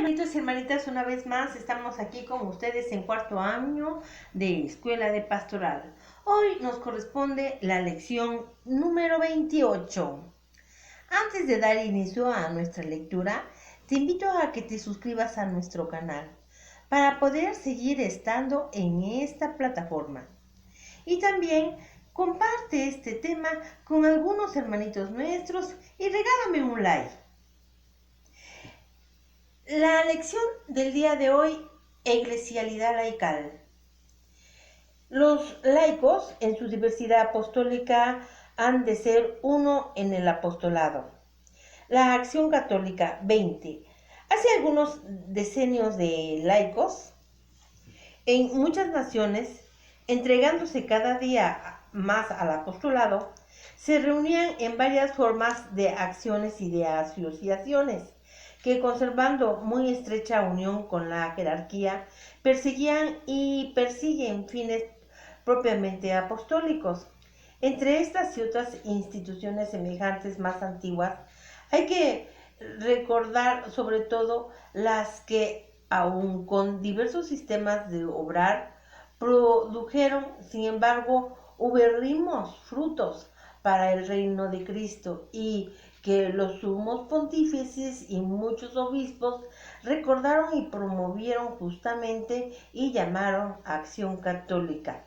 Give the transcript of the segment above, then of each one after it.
hermanitos y hermanitas, una vez más estamos aquí con ustedes en cuarto año de Escuela de Pastoral. Hoy nos corresponde la lección número 28. Antes de dar inicio a nuestra lectura, te invito a que te suscribas a nuestro canal para poder seguir estando en esta plataforma. Y también comparte este tema con algunos hermanitos nuestros y regálame un like. La lección del día de hoy, eclesialidad laical. Los laicos en su diversidad apostólica han de ser uno en el apostolado. La Acción Católica 20. Hace algunos decenios de laicos en muchas naciones, entregándose cada día más al apostolado, se reunían en varias formas de acciones y de asociaciones que, conservando muy estrecha unión con la jerarquía, perseguían y persiguen fines propiamente apostólicos. Entre estas y otras instituciones semejantes más antiguas, hay que recordar sobre todo las que, aun con diversos sistemas de obrar, produjeron, sin embargo, ubérrimos frutos para el reino de Cristo, y que los sumos pontífices y muchos obispos recordaron y promovieron justamente y llamaron acción católica.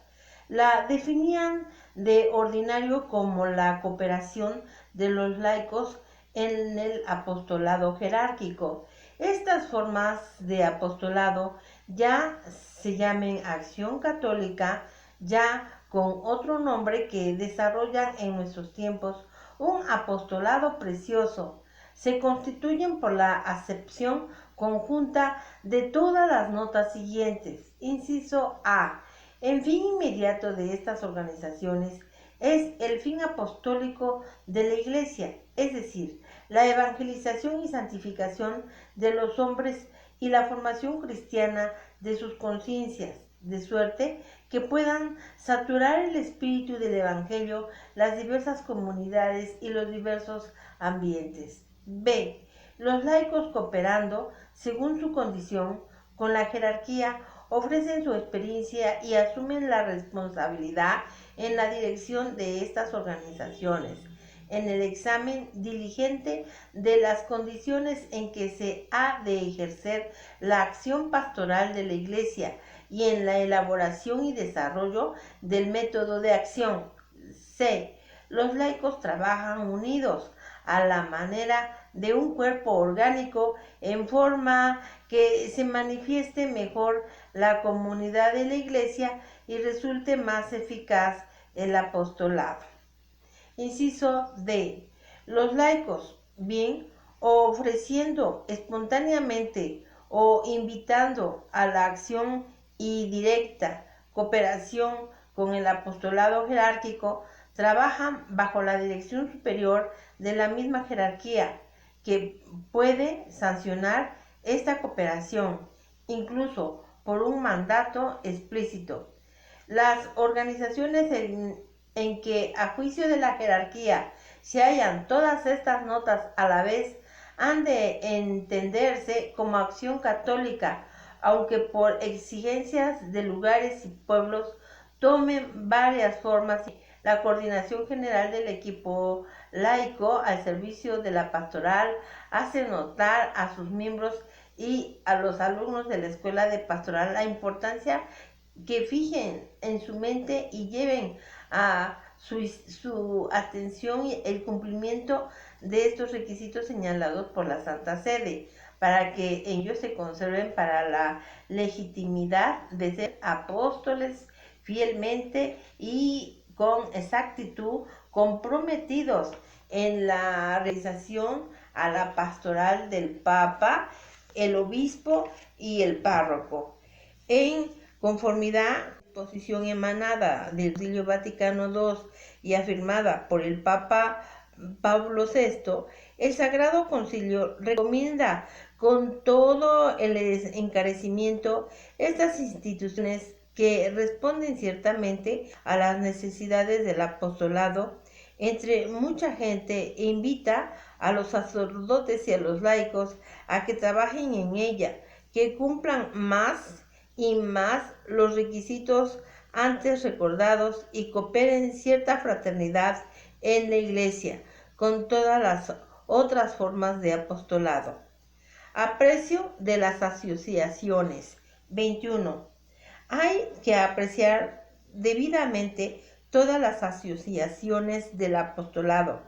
La definían de ordinario como la cooperación de los laicos en el apostolado jerárquico. Estas formas de apostolado ya se llaman acción católica, ya con otro nombre, que desarrollan en nuestros tiempos un apostolado precioso. Se constituyen por la acepción conjunta de todas las notas siguientes. Inciso A. El fin inmediato de estas organizaciones es el fin apostólico de la Iglesia, es decir, la evangelización y santificación de los hombres y la formación cristiana de sus conciencias, de suerte que puedan saturar el espíritu del Evangelio las diversas comunidades y los diversos ambientes. B. Los laicos, cooperando según su condición con la jerarquía, ofrecen su experiencia y asumen la responsabilidad en la dirección de estas organizaciones, en el examen diligente de las condiciones en que se ha de ejercer la acción pastoral de la Iglesia y en la elaboración y desarrollo del método de acción. C. Los laicos trabajan unidos a la manera de un cuerpo orgánico, en forma que se manifieste mejor la comunidad de la Iglesia y resulte más eficaz el apostolado. Inciso D. Los laicos, bien ofreciendo espontáneamente o invitando a la acción y directa cooperación con el apostolado jerárquico, trabajan bajo la dirección superior de la misma jerarquía, que puede sancionar esta cooperación, incluso por un mandato explícito. Las organizaciones en que, a juicio de la jerarquía, se hallan todas estas notas a la vez, han de entenderse como acción católica, aunque por exigencias de lugares y pueblos tomen varias formas. La coordinación general del equipo laico al servicio de la pastoral hace notar a sus miembros y a los alumnos de la escuela de pastoral la importancia que fijen en su mente y lleven a su atención el cumplimiento de estos requisitos señalados por la Santa Sede, para que ellos se conserven para la legitimidad de ser apóstoles fielmente y con exactitud comprometidos en la realización a la pastoral del Papa, el obispo y el párroco, en conformidad a la disposición emanada del Concilio Vaticano II y afirmada por el Papa Pablo VI. El Sagrado Concilio recomienda con todo el encarecimiento estas instituciones, que responden ciertamente a las necesidades del apostolado entre mucha gente, e invita a los sacerdotes y a los laicos a que trabajen en ella, que cumplan más y más los requisitos antes recordados y cooperen cierta fraternidad en la Iglesia con todas las otras formas de apostolado. Aprecio de las asociaciones. 21. Hay que apreciar debidamente todas las asociaciones del apostolado,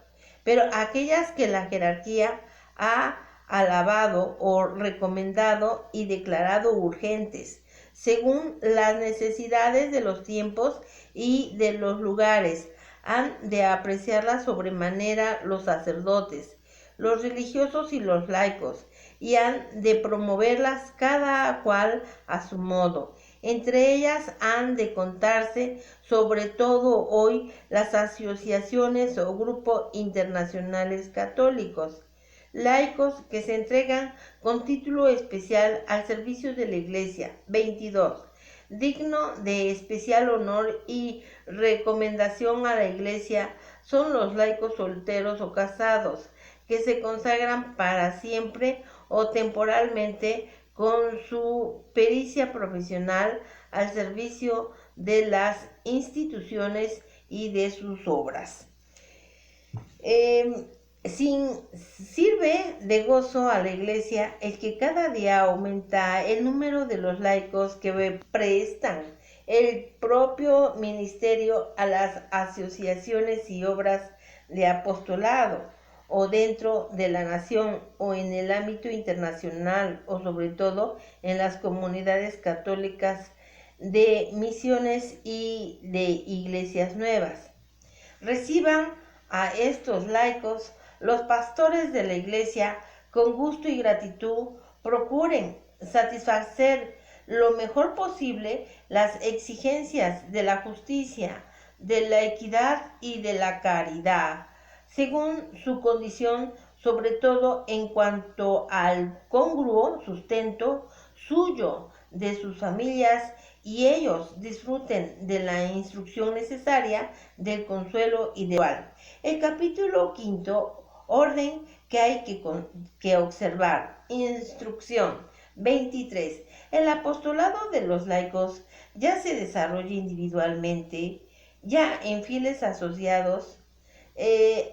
pero aquellas que la jerarquía ha alabado o recomendado y declarado urgentes, según las necesidades de los tiempos y de los lugares, han de apreciarlas sobremanera los sacerdotes, los religiosos y los laicos, y han de promoverlas cada cual a su modo. Entre ellas han de contarse, sobre todo hoy, las asociaciones o grupos internacionales católicos, laicos que se entregan con título especial al servicio de la Iglesia. 22. Digno de especial honor y recomendación a la Iglesia son los laicos solteros o casados, que se consagran para siempre o temporalmente con su pericia profesional al servicio de las instituciones y de sus obras. Sirve de gozo a la Iglesia el que cada día aumenta el número de los laicos que prestan el propio ministerio a las asociaciones y obras de apostolado, o dentro de la nación, o en el ámbito internacional, o sobre todo en las comunidades católicas de misiones y de iglesias nuevas. Reciban a estos laicos los pastores de la Iglesia con gusto y gratitud. Procuren satisfacer lo mejor posible las exigencias de la justicia, de la equidad y de la caridad, según su condición, sobre todo en cuanto al congruo sustento suyo, de sus familias, y ellos disfruten de la instrucción necesaria, del consuelo y del igual. El capítulo 5, orden que hay que observar. Instrucción. 23. El apostolado de los laicos ya se desarrolla individualmente, ya en fieles asociados,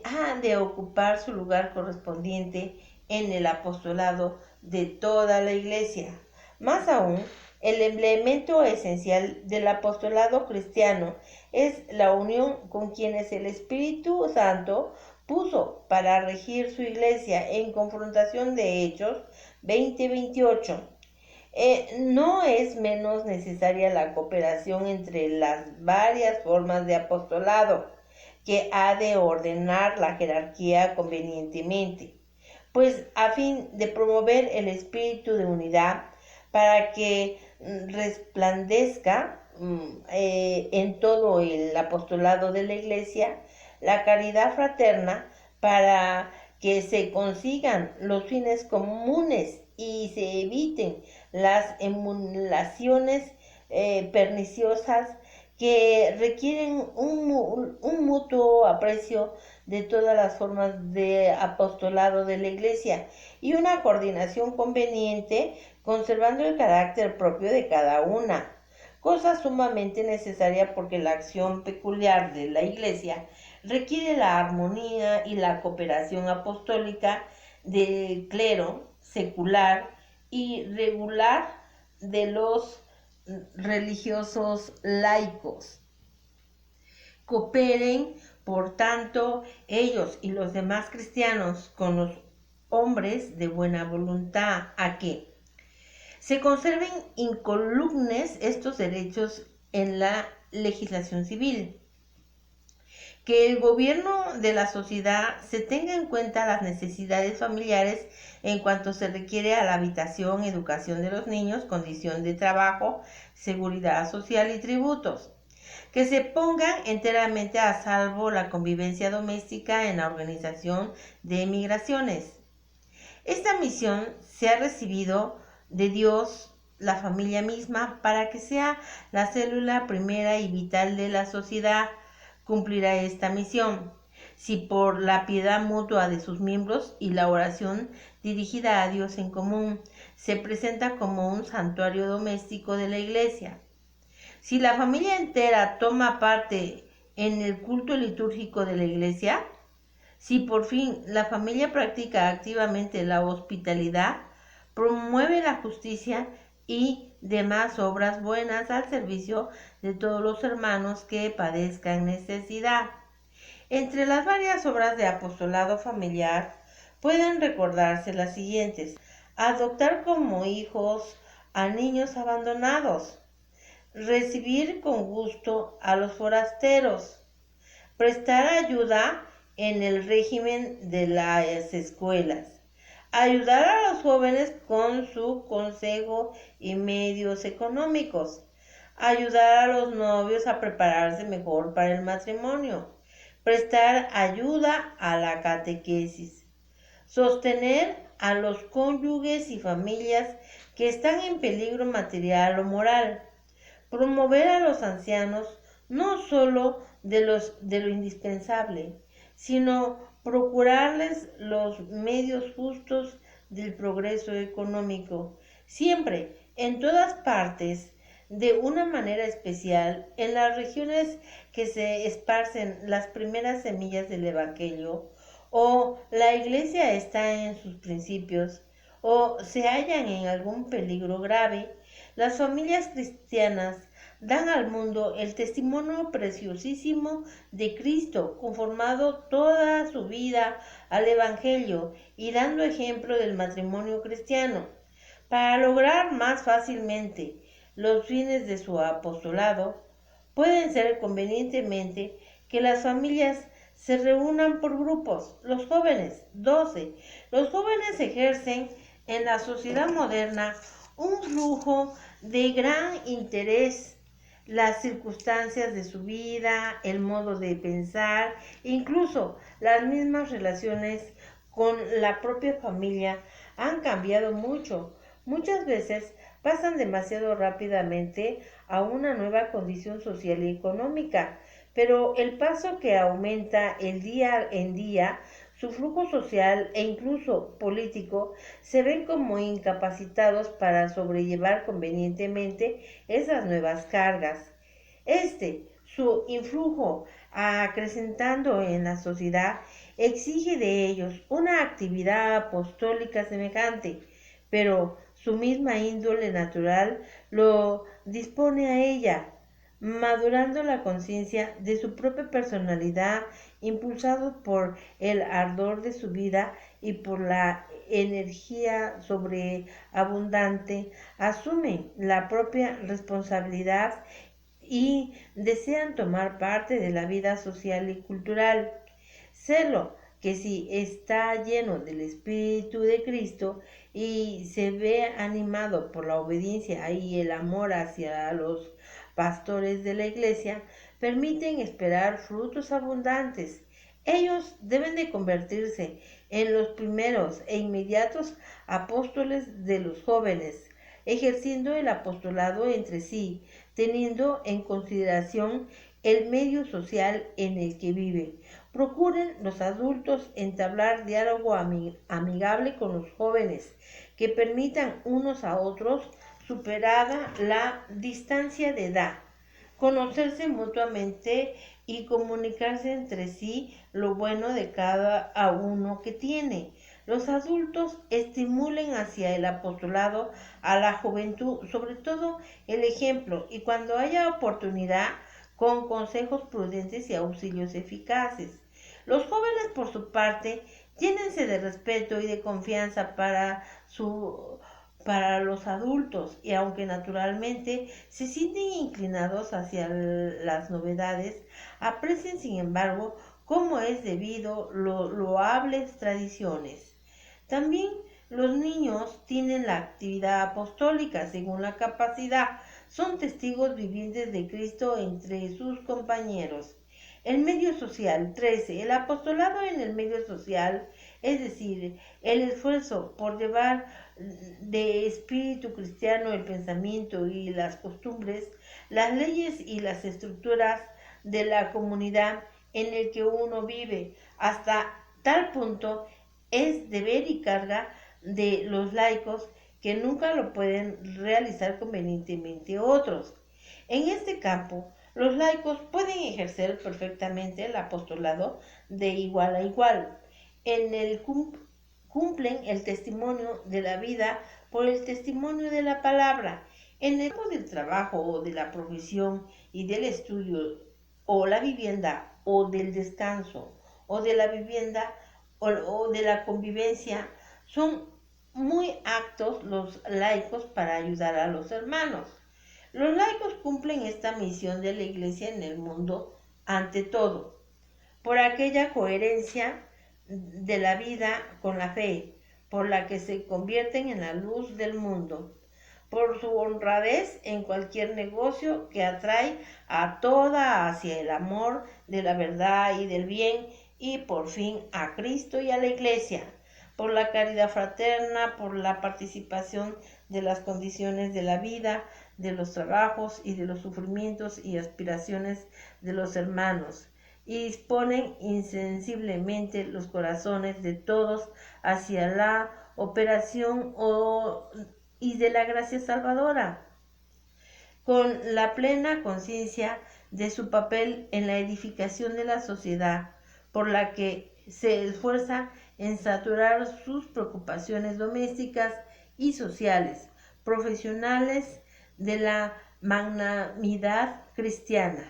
han de ocupar su lugar correspondiente en el apostolado de toda la Iglesia. Más aún, el elemento esencial del apostolado cristiano es la unión con quienes el Espíritu Santo puso para regir su Iglesia, en confrontación de Hechos 20:28. No es menos necesaria la cooperación entre las varias formas de apostolado, que ha de ordenar la jerarquía convenientemente, pues a fin de promover el espíritu de unidad, para que resplandezca en todo el apostolado de la Iglesia la caridad fraterna, para que se consigan los fines comunes y se eviten las emulaciones perniciosas que requieren un mutuo aprecio de todas las formas de apostolado de la Iglesia y una coordinación conveniente, conservando el carácter propio de cada una, cosa sumamente necesaria porque la acción peculiar de la Iglesia requiere la armonía y la cooperación apostólica del clero secular y regular de los religiosos laicos. Cooperen, por tanto, ellos y los demás cristianos con los hombres de buena voluntad, a que se conserven incolumes estos derechos en la legislación civil, que el gobierno de la sociedad se tenga en cuenta las necesidades familiares en cuanto se requiere a la habitación, educación de los niños, condición de trabajo, seguridad social y tributos, que se pongan enteramente a salvo la convivencia doméstica en la organización de migraciones. Esta misión se ha recibido de Dios, la familia misma, para que sea la célula primera y vital de la sociedad. Cumplirá esta misión si por la piedad mutua de sus miembros y la oración dirigida a Dios en común se presenta como un santuario doméstico de la Iglesia. Si la familia entera toma parte en el culto litúrgico de la Iglesia, si por fin la familia practica activamente la hospitalidad, promueve la justicia y demás obras buenas al servicio de todos los hermanos que padezcan necesidad. Entre las varias obras de apostolado familiar pueden recordarse las siguientes: adoptar como hijos a niños abandonados, recibir con gusto a los forasteros, prestar ayuda en el régimen de las escuelas, ayudar a los jóvenes con su consejo y medios económicos, ayudar a los novios a prepararse mejor para el matrimonio, prestar ayuda a la catequesis, sostener a los cónyuges y familias que están en peligro material o moral, promover a los ancianos no solo de lo indispensable, sino procurarles los medios justos del progreso económico, siempre, en todas partes, de una manera especial, en las regiones que se esparcen las primeras semillas del Evangelio, o la Iglesia está en sus principios, o se hallan en algún peligro grave. Las familias cristianas dan al mundo el testimonio preciosísimo de Cristo, conformado toda su vida al Evangelio y dando ejemplo del matrimonio cristiano. Para lograr más fácilmente los fines de su apostolado, pueden ser convenientemente que las familias se reúnan por grupos. Los jóvenes, 12. Los jóvenes ejercen en la sociedad moderna un flujo de gran interés. Las circunstancias de su vida, el modo de pensar, incluso las mismas relaciones con la propia familia han cambiado mucho. Muchas veces pasan demasiado rápidamente a una nueva condición social y económica, pero el paso que aumenta el día en día, su flujo social e incluso político, se ven como incapacitados para sobrellevar convenientemente esas nuevas cargas. Su influjo acrecentando en la sociedad, exige de ellos una actividad apostólica semejante, pero su misma índole natural lo dispone a ella, madurando la conciencia de su propia personalidad, impulsados por el ardor de su vida y por la energía sobreabundante, asumen la propia responsabilidad y desean tomar parte de la vida social y cultural. Celo que si está lleno del Espíritu de Cristo y se ve animado por la obediencia y el amor hacia los pastores de la Iglesia, permiten esperar frutos abundantes. Ellos deben de convertirse en los primeros e inmediatos apóstoles de los jóvenes, ejerciendo el apostolado entre sí, teniendo en consideración el medio social en el que viven. Procuren los adultos entablar diálogo amigable con los jóvenes, que permitan unos a otros, superada la distancia de edad, conocerse mutuamente y comunicarse entre sí lo bueno de cada uno que tiene. Los adultos estimulen hacia el apostolado a la juventud, sobre todo el ejemplo, y cuando haya oportunidad, con consejos prudentes y auxilios eficaces. Los jóvenes, por su parte, llénense de respeto y de confianza para los adultos, y aunque naturalmente se sienten inclinados hacia las novedades, aprecien sin embargo como es debido loables tradiciones. También los niños tienen la actividad apostólica según la capacidad, son testigos vivientes de Cristo entre sus compañeros. El medio social, 13. El apostolado en el medio social, es decir, el esfuerzo por llevar de espíritu cristiano el pensamiento y las costumbres, las leyes y las estructuras de la comunidad, en el que uno vive. Hasta tal punto es deber y carga de los laicos que nunca lo pueden realizar convenientemente otros. En este campo, los laicos pueden ejercer perfectamente el apostolado de igual a igual. En el cumplen el testimonio de la vida por el testimonio de la palabra. En el campo del trabajo o de la profesión y del estudio o la vivienda o del descanso o de la vivienda o de la convivencia, son muy aptos los laicos para ayudar a los hermanos. Los laicos cumplen esta misión de la Iglesia en el mundo ante todo, por aquella coherencia de la vida con la fe, por la que se convierten en la luz del mundo, por su honradez en cualquier negocio que atrae a toda hacia el amor de la verdad y del bien, y por fin a Cristo y a la Iglesia, por la caridad fraterna, por la participación de las condiciones de la vida, de los trabajos y de los sufrimientos y aspiraciones de los hermanos, y disponen insensiblemente los corazones de todos hacia la operación y de la gracia salvadora, con la plena conciencia de su papel en la edificación de la sociedad, por la que se esfuerza en saturar sus preocupaciones domésticas y sociales, profesionales de la magnanimidad cristiana.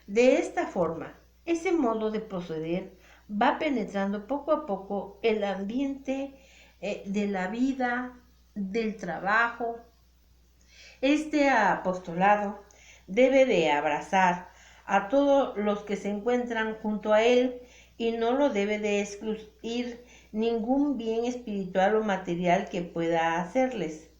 De esta forma, ese modo de proceder va penetrando poco a poco el ambiente de la vida, del trabajo. Este apostolado debe de abrazar a todos los que se encuentran junto a él y no lo debe de excluir ningún bien espiritual o material que pueda hacerles.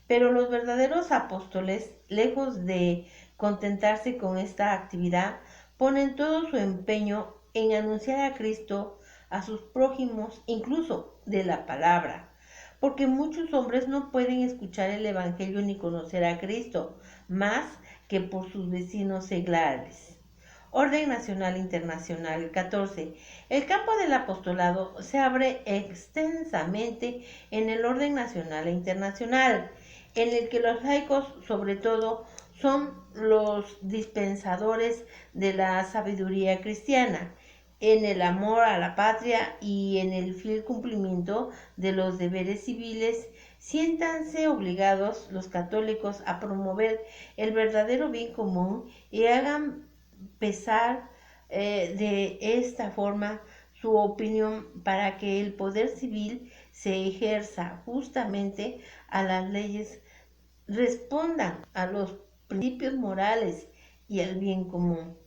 Pero los verdaderos apóstoles, lejos de contentarse con esta actividad, ponen todo su empeño en anunciar a Cristo a sus prójimos, incluso de la palabra, porque muchos hombres no pueden escuchar el Evangelio ni conocer a Cristo, más que por sus vecinos seglares. Orden Nacional Internacional 14. El campo del apostolado se abre extensamente en el orden nacional e internacional, en el que los laicos, sobre todo, son los dispensadores de la sabiduría cristiana, en el amor a la patria y en el fiel cumplimiento de los deberes civiles. Siéntanse obligados los católicos a promover el verdadero bien común y hagan pesar de esta forma su opinión para que el poder civil se ejerza justamente a las leyes, respondan a los principios morales y al bien común.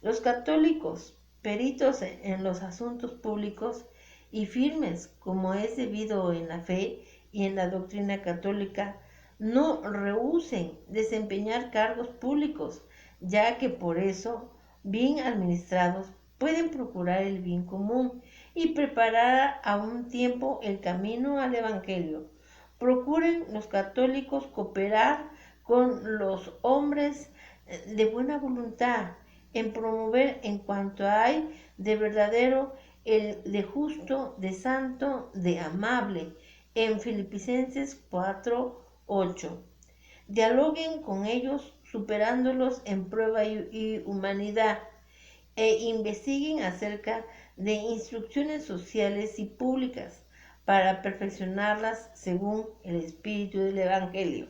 Los católicos, peritos en los asuntos públicos y firmes como es debido en la fe y en la doctrina católica, no rehúsen desempeñar cargos públicos, ya que por eso, bien administrados, pueden procurar el bien común y preparar a un tiempo el camino al Evangelio. Procuren los católicos cooperar con los hombres de buena voluntad en promover en cuanto hay de verdadero, el de justo, de santo, de amable, en Filipenses 4:8. Dialoguen con ellos superándolos en prueba y humanidad, e investiguen acerca de instrucciones sociales y públicas para perfeccionarlas según el espíritu del Evangelio.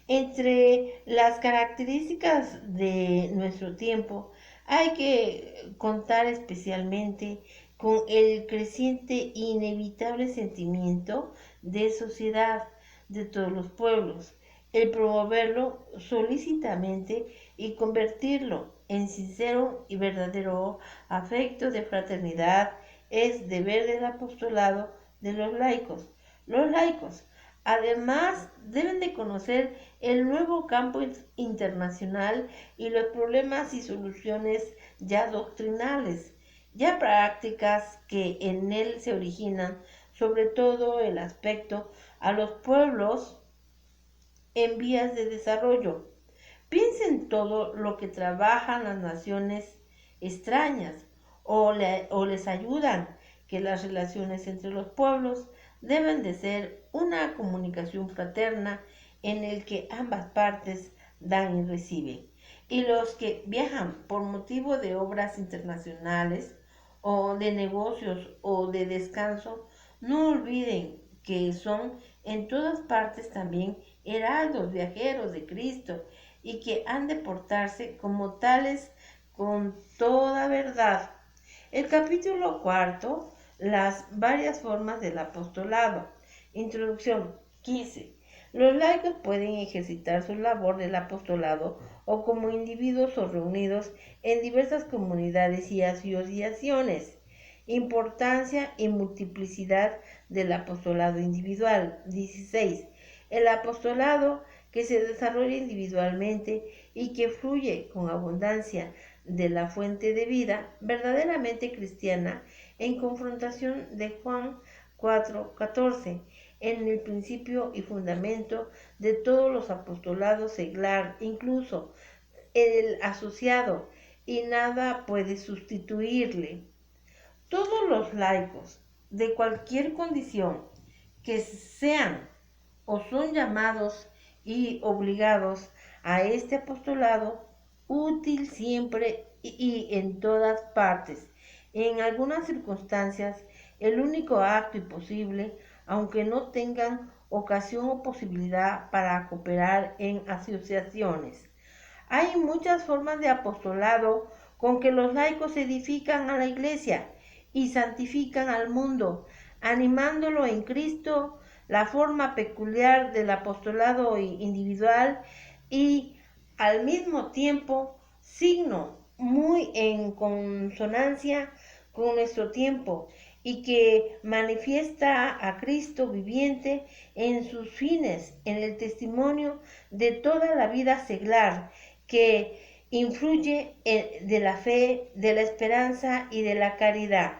Entre las características de nuestro tiempo hay que contar especialmente con el creciente e inevitable sentimiento de sociedad de todos los pueblos, el promoverlo solícitamente y convertirlo en sincero y verdadero afecto de fraternidad es deber del apostolado de los laicos. Los laicos, además, deben de conocer el nuevo campo internacional y los problemas y soluciones ya doctrinales, ya prácticas que en él se originan, sobre todo el aspecto a los pueblos en vías de desarrollo. Piensen todo lo que trabajan las naciones extrañas o les ayudan que las relaciones entre los pueblos deben de ser una comunicación fraterna en el que ambas partes dan y reciben. Y los que viajan por motivo de obras internacionales o de negocios o de descanso, no olviden que son en todas partes también heraldos viajeros de Cristo y que han de portarse como tales con toda verdad. El capítulo cuarto, las varias formas del apostolado. Introducción 15. Los laicos pueden ejercitar su labor del apostolado o como individuos o reunidos en diversas comunidades y asociaciones. Importancia y multiplicidad del apostolado individual. 16. El apostolado que se desarrolla individualmente y que fluye con abundancia de la fuente de vida verdaderamente cristiana en confrontación de Juan 4:14, en el principio y fundamento de todos los apostolados seglar, incluso el asociado, y nada puede sustituirle. Todos los laicos de cualquier condición que sean o son llamados y obligados a este apostolado, útil siempre y en todas partes. En algunas circunstancias, el único acto y posible, aunque no tengan ocasión o posibilidad para cooperar en asociaciones. Hay muchas formas de apostolado con que los laicos edifican a la iglesia y santifican al mundo, animándolo en Cristo, la forma peculiar del apostolado individual y al mismo tiempo signo muy en consonancia con nuestro tiempo y que manifiesta a Cristo viviente en sus fines, en el testimonio de toda la vida seglar, que influye de la fe, de la esperanza y de la caridad.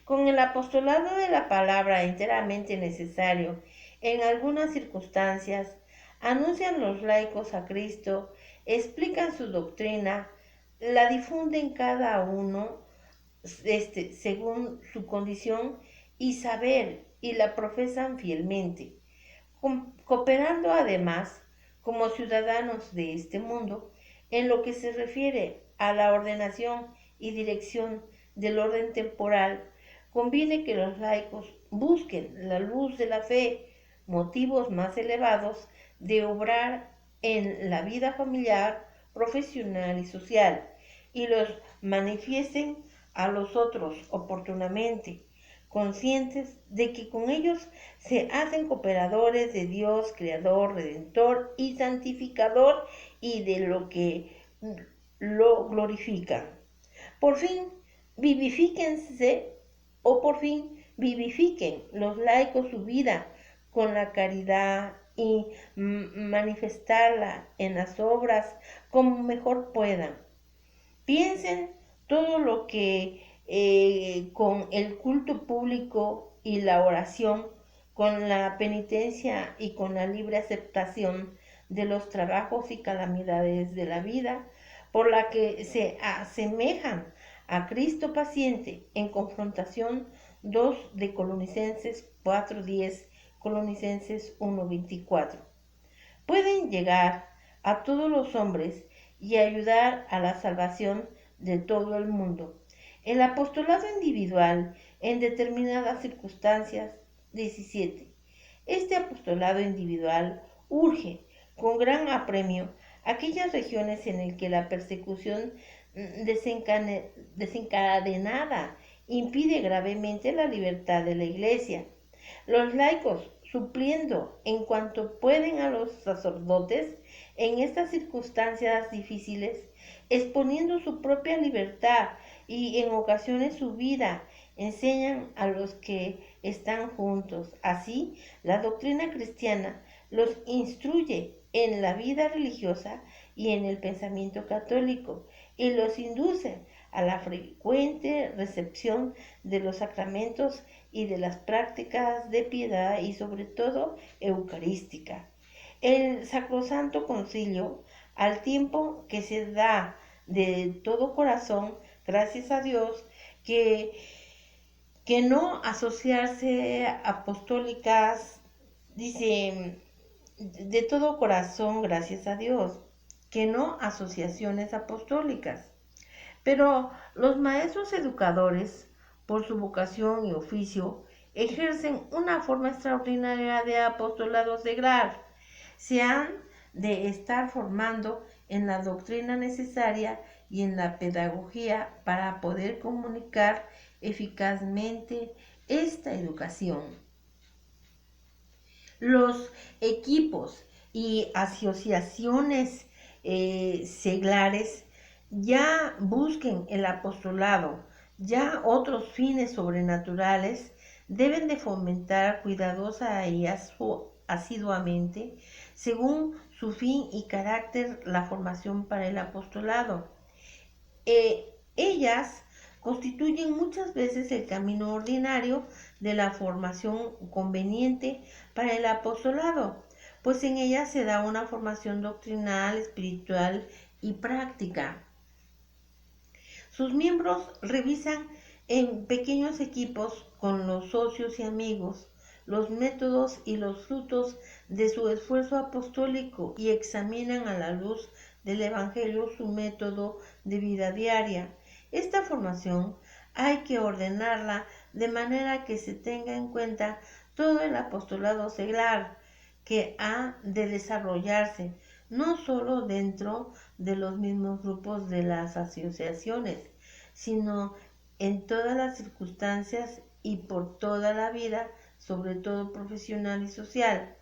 Con el apostolado de la palabra enteramente necesario, en algunas circunstancias, anuncian los laicos a Cristo, explican su doctrina, la difunden cada uno según su condición y saber y la profesan fielmente, cooperando además como ciudadanos de este mundo en lo que se refiere a la ordenación y dirección del orden temporal. Conviene que los laicos busquen la luz de la fe, motivos más elevados de obrar en la vida familiar, profesional y social, y los manifiesten a los otros oportunamente, conscientes de que con ellos se hacen cooperadores de Dios, Creador, Redentor y Santificador, y de lo que lo glorifican. Por fin, vivifíquense por fin vivifiquen los laicos su vida con la caridad y manifestarla en las obras como mejor puedan. Piensen todo lo que con el culto público y la oración, con la penitencia y con la libre aceptación de los trabajos y calamidades de la vida, por la que se asemejan a Cristo paciente en confrontación 2 de Colonicenses 4:10, Colonicenses 1:24. Pueden llegar a todos los hombres y ayudar a la salvación de todo el mundo. El apostolado individual en determinadas circunstancias. 17. Este apostolado individual urge con gran apremio aquellas regiones en las que la persecución desencadenada impide gravemente la libertad de la Iglesia. Los laicos, supliendo en cuanto pueden a los sacerdotes en estas circunstancias difíciles, exponiendo su propia libertad y en ocasiones su vida, enseñan a los que están juntos. Así, la doctrina cristiana los instruye en la vida religiosa y en el pensamiento católico y los induce a la frecuente recepción de los sacramentos y de las prácticas de piedad y sobre todo eucarística. El Sacrosanto Concilio, al tiempo que se da de todo corazón gracias a Dios, que no asociarse apostólicas, dice, de todo corazón, gracias a Dios, que no asociaciones apostólicas. Pero los maestros educadores, por su vocación y oficio, ejercen una forma extraordinaria de apostolado seglar. Se han de estar formando en la doctrina necesaria y en la pedagogía para poder comunicar eficazmente esta educación. Los equipos y asociaciones seglares ya busquen el apostolado, ya otros fines sobrenaturales, deben de fomentar cuidadosa y asiduamente, según su fin y carácter, la formación para el apostolado. Ellas constituyen muchas veces el camino ordinario de la formación conveniente para el apostolado, pues en ellas se da una formación doctrinal, espiritual y práctica. Sus miembros revisan en pequeños equipos con los socios y amigos los métodos y los frutos de su esfuerzo apostólico y examinan a la luz del Evangelio su método de vida diaria. Esta formación hay que ordenarla de manera que se tenga en cuenta todo el apostolado seglar que ha de desarrollarse, no solo dentro de los mismos grupos de las asociaciones, sino en todas las circunstancias y por toda la vida, sobre todo profesional y social.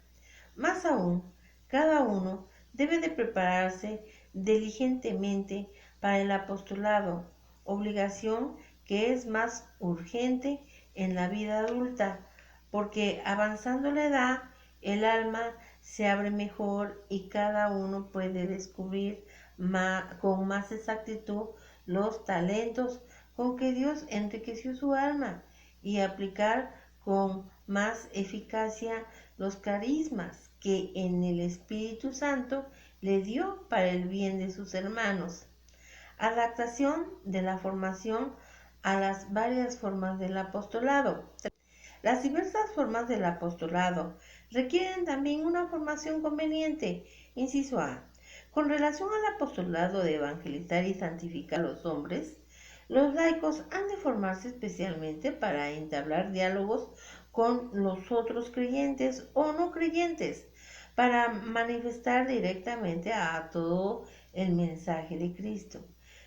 Más aún, cada uno debe de prepararse diligentemente para el apostolado, obligación que es más urgente en la vida adulta, porque avanzando la edad, el alma se abre mejor y cada uno puede descubrir con más exactitud los talentos con que Dios enriqueció su alma y aplicar con más eficacia los carismas que en el Espíritu Santo le dio para el bien de sus hermanos. Adaptación de la formación a las varias formas del apostolado. Las diversas formas del apostolado requieren también una formación conveniente. Inciso A. Con relación al apostolado de evangelizar y santificar a los hombres, los laicos han de formarse especialmente para entablar diálogos con los otros creyentes o no creyentes, para manifestar directamente a todo el mensaje de Cristo.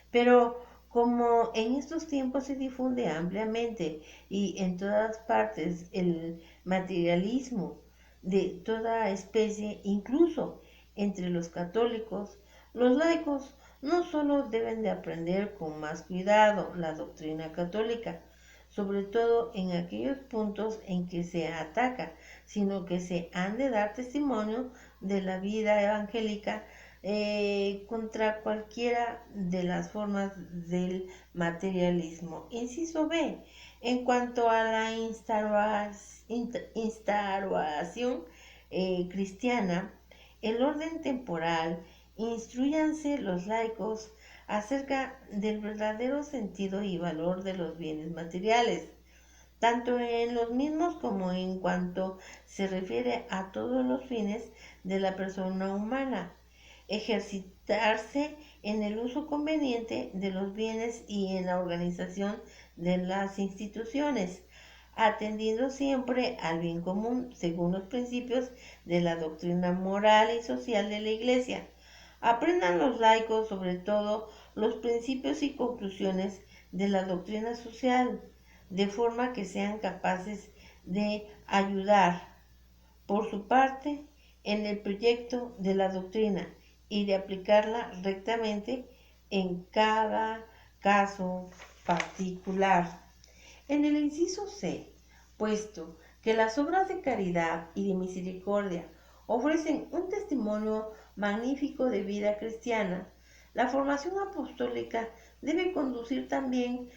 Pero como en estos tiempos se difunde ampliamente y en todas partes el materialismo de toda especie, incluso entre los católicos, los laicos no solo deben de aprender con más cuidado la doctrina católica, sobre todo en aquellos puntos en que se ataca, sino que se han de dar testimonio de la vida evangélica contra cualquiera de las formas del materialismo. Inciso B. En cuanto a la instauración cristiana, el orden temporal, instruyanse los laicos acerca del verdadero sentido y valor de los bienes materiales, tanto en los mismos como en cuanto se refiere a todos los fines de la persona humana, ejercitarse en el uso conveniente de los bienes y en la organización de las instituciones, atendiendo siempre al bien común según los principios de la doctrina moral y social de la Iglesia. Aprendan los laicos sobre todo los principios y conclusiones de la doctrina social, de forma que sean capaces de ayudar por su parte en el proyecto de la doctrina y de aplicarla rectamente en cada caso particular. En el inciso C, puesto que las obras de caridad y de misericordia ofrecen un testimonio magnífico de vida cristiana, la formación apostólica debe conducir también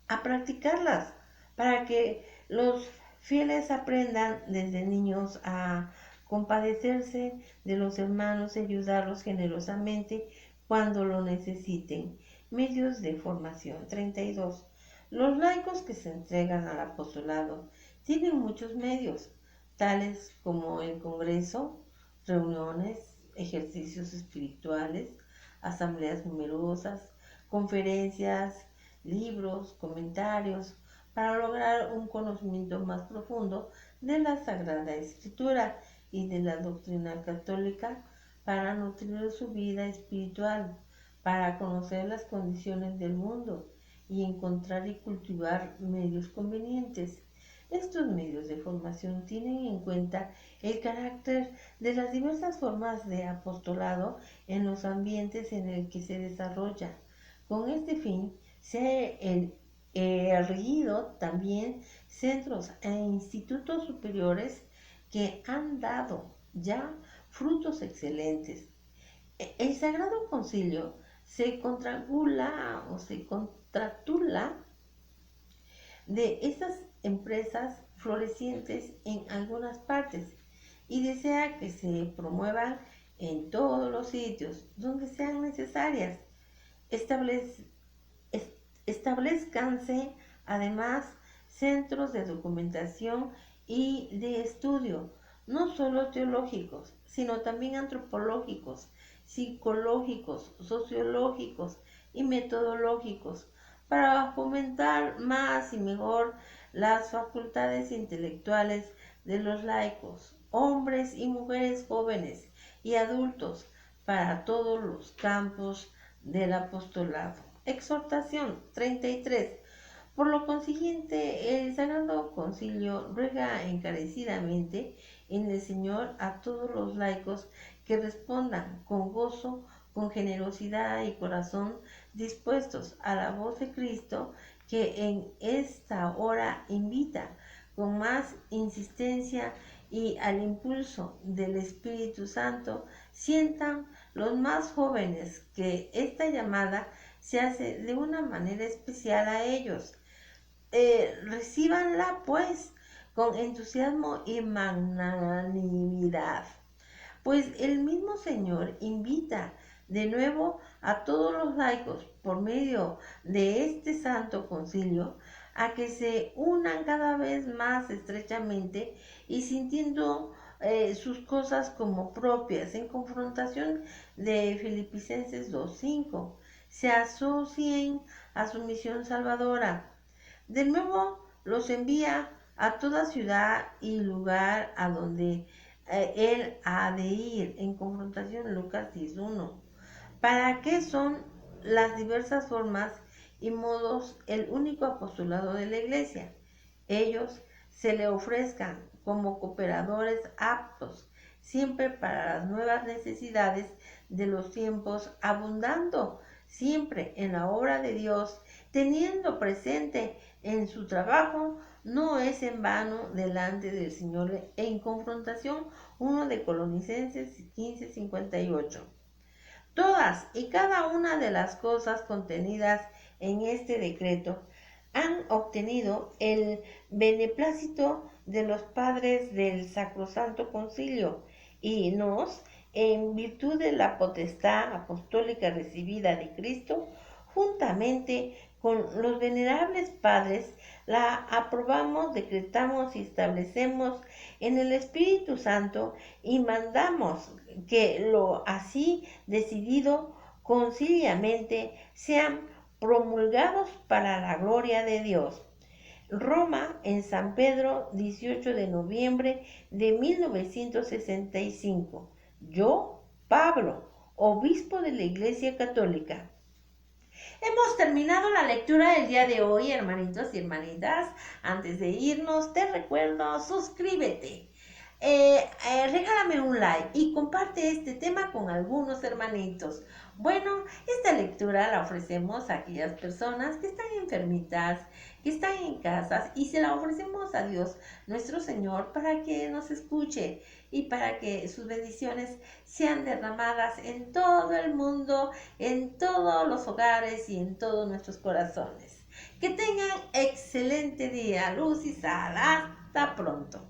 a practicarlas para que los fieles aprendan desde niños a compadecerse de los hermanos y ayudarlos generosamente cuando lo necesiten, medios de formación. 32. Los laicos que se entregan al apostolado tienen muchos medios, tales como el congreso, reuniones, ejercicios espirituales, asambleas numerosas, conferencias, libros, comentarios, para lograr un conocimiento más profundo de la Sagrada Escritura y de la doctrina católica, para nutrir su vida espiritual, para conocer las condiciones del mundo y encontrar y cultivar medios convenientes. Estos medios de formación tienen en cuenta el carácter de las diversas formas de apostolado en los ambientes en el que se desarrolla. Con este fin, se ha erguido también centros e institutos superiores que han dado ya frutos excelentes. El Sagrado Concilio se contratula de esas empresas florecientes en algunas partes y desea que se promuevan en todos los sitios donde sean necesarias. Establezcanse además centros de documentación y de estudio, no solo teológicos, sino también antropológicos, psicológicos, sociológicos y metodológicos, para fomentar más y mejor las facultades intelectuales de los laicos, hombres y mujeres jóvenes y adultos, para todos los campos del apostolado. Exhortación 33. Por lo consiguiente, el Sagrado Concilio ruega encarecidamente en el Señor a todos los laicos que respondan con gozo, con generosidad y corazón dispuestos a la voz de Cristo, que en esta hora invita con más insistencia y al impulso del Espíritu Santo, sientan los más jóvenes que esta llamada se hace de una manera especial a ellos. Recíbanla pues con entusiasmo y magnanimidad, pues el mismo Señor invita de nuevo a todos los laicos por medio de este santo concilio a que se unan cada vez más estrechamente y sintiendo sus cosas como propias, en confrontación de Filipenses 2:5, se asocien a su misión salvadora. De nuevo los envía a toda ciudad y lugar a donde él ha de ir, en confrontación Lucas 10:1. ¿Para qué son las diversas formas y modos el único apostolado de la Iglesia? Ellos se le ofrezcan como cooperadores aptos, siempre para las nuevas necesidades de los tiempos, abundando siempre en la obra de Dios, teniendo presente en su trabajo, no es en vano delante del Señor, en confrontación 1 de Colosenses 15:58. Todas y cada una de las cosas contenidas en este decreto han obtenido el beneplácito de los padres del Sacrosanto Concilio y nos, en virtud de la potestad apostólica recibida de Cristo, juntamente con los venerables padres, la aprobamos, decretamos y establecemos en el Espíritu Santo y mandamos que lo así decidido conciliamente sean promulgados para la gloria de Dios. Roma, en San Pedro, 18 de noviembre de 1965. Yo, Pablo, obispo de la Iglesia Católica. Hemos terminado la lectura del día de hoy, hermanitos y hermanitas. Antes de irnos, te recuerdo, suscríbete. Regálame un like y comparte este tema con algunos hermanitos. Bueno, esta lectura la ofrecemos a aquellas personas que están enfermitas, que están en casas, y se la ofrecemos a Dios, nuestro Señor, para que nos escuche y para que sus bendiciones sean derramadas en todo el mundo, en todos los hogares y en todos nuestros corazones. Que tengan excelente día, luz y sal. Hasta pronto.